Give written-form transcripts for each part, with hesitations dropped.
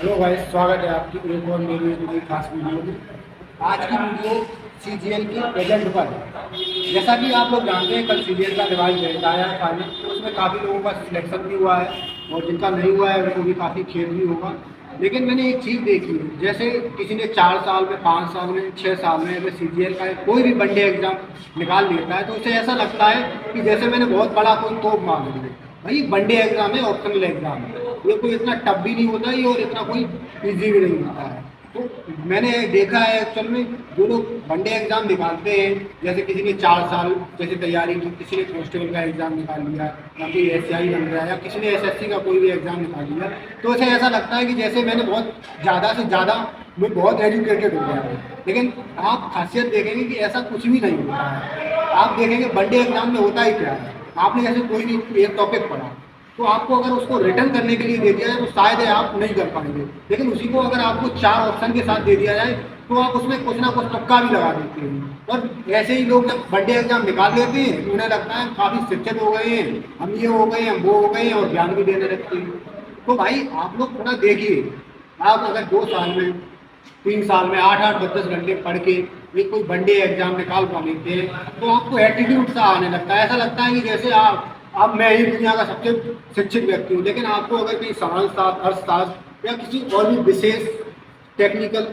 Hello भाई, स्वागत है आपकी एक और मेरी एक नई खास वीडियो में। आज की वीडियो सीजीएल की प्रेजेंट पर है। जैसा कि आप लोग जानते हैं, कल सीजीएल का रिवाइज रहता है फाइनल, तो उसमें काफ़ी लोगों का सिलेक्शन भी हुआ है और जिनका नहीं हुआ है उनको भी काफ़ी खेद भी होगा। लेकिन मैंने एक चीज़ देखी है, जैसे किसी ने 4 साल में, 5 साल में, 6 साल में अगर सीजीएल का कोई भी वनडे एग्जाम निकाल लेता है तो उसे ऐसा लगता है कि जैसे मैंने बहुत बड़ा कोई तोप मार लिया। भाई वनडे एग्जाम है, ऑप्शनल एग्जाम है, ये कोई इतना टफ भी नहीं होता है और इतना कोई इजी भी नहीं होता है। तो मैंने देखा है एक्चुअल में, जो लोग वनडे एग्जाम निकालते हैं, जैसे किसी ने 4 साल जैसे तैयारी की, किसी ने कांस्टेबल का एग्जाम निकाल लिया या कोई एसआई बन गया या किसी ने एसएससी का कोई भी एग्जाम निकाल लिया, तो उसे ऐसा लगता है कि जैसे मैंने बहुत ज़्यादा से ज़्यादा मैं बहुत एजुकेटेड हो गया हूँ। लेकिन आप खासियत देखेंगे कि ऐसा कुछ भी नहीं होता है। आप देखेंगे वनडे एग्जाम में होता ही क्या है। आपने जैसे कोई भी एक टॉपिक पढ़ा, तो आपको अगर उसको रिटर्न करने के लिए दे दिया जाए तो शायद आप नहीं कर पाएंगे। लेकिन उसी को अगर आपको 4 ऑप्शन के साथ दे दिया जाए तो आप उसमें कुछ ना कुछ तुक्का भी लगा देते हैं। और ऐसे ही लोग जब वनडे एग्जाम निकाल लेते हैं तो उन्हें लगता है काफ़ी शिक्षित हो गए हैं, हम ये हो गए हैं, हम वो हो गए हैं, और ज्ञान भी देने लगते हैं। तो भाई आप लोग थोड़ा देखिए, आप अगर 2 साल में, 3 साल में 8-8, 10-10 घंटे पढ़ के एक कोई वनडे एग्जाम निकाल पा लेते हैं तो आपको एटीट्यूड सा आने लगता है। ऐसा लगता है कि जैसे आप अब मैं ही दुनिया का सबसे शिक्षित व्यक्ति हूँ। लेकिन आपको अगर कहीं समाजशास्त्र, अर्थशास्त्र या किसी और भी विशेष टेक्निकल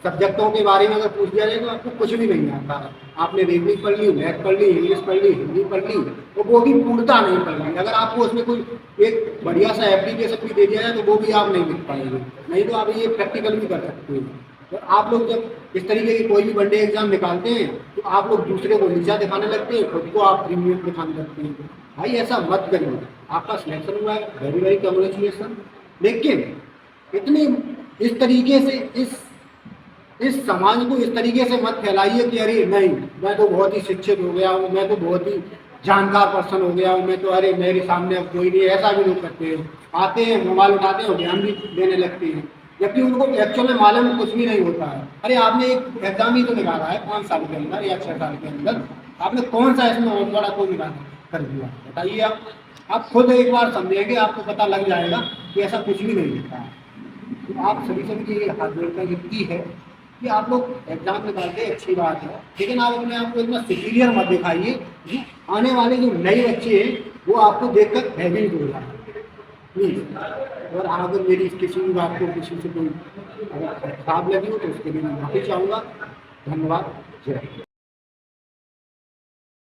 सब्जेक्टों के बारे में अगर पूछ दिया जाए तो आपको कुछ भी नहीं आता। आपने रीजनिंग पढ़ ली, मैथ पढ़ ली, इंग्लिश पढ़ ली, हिंदी पढ़ ली, तो वो भी पूर्णता नहीं पढ़ ली। अगर आपको उसमें कोई एक बढ़िया सा एप्लीकेशन भी दे दिया जाए तो वो भी आप नहीं लिख पाएंगे। नहीं तो आप ये प्रैक्टिकल भी कर सकते हैं। तो आप लोग जब इस तरीके की कोई भी वनडे एग्जाम निकालते हैं तो आप लोग दूसरे को नीचा दिखाने लगते हैं, खुद को आप प्रीमियम दिखाने लगते हैं। भाई ऐसा मत करिए। आपका सिलेक्शन हुआ है, वेरी वेरी कंग्रेचुलेसन। लेकिन इतनी इस तरीके से इस समाज को इस तरीके से मत फैलाइए कि अरे नहीं, मैं तो बहुत ही शिक्षित हो गया हूँ, मैं तो बहुत ही जानकार पर्सन हो गया हूँ, मैं तो, अरे मेरे सामने अब कोई नहीं। ऐसा भी लोग करते हैं, आते हैं, मोबाइल उठाते हैं और ध्यान भी देने लगते हैं, जबकि उनको एक्चुअल में मालूम कुछ भी नहीं होता है। अरे आपने एक एग्जाम ही तो निकाला है 5 साल के अंदर या 6 साल के अंदर, आपने कौन सा इसमें बहुत बड़ा कोई निकाला कर दिया, बताइए। आप खुद एक बार समझेंगे, आपको पता लग जाएगा कि ऐसा कुछ भी नहीं होता है। तो आप सभी की हाथ जोड़कर विनती है कि आप लोग एग्जाम निकालते हैं, अच्छी बात है, लेकिन आप अपने आप को इतना सुपीरियर मत दिखाइए कि आने वाले जो नए बच्चे हैं वो आपको देखकर भयभीत हो जाए प्लीज़। और अगर मेरी किसी भी बात को किसी से कोई अगर खराब लगी हो तो उसके लिए मैं माफ़ी चाहूँगा। धन्यवाद। जय हिंद।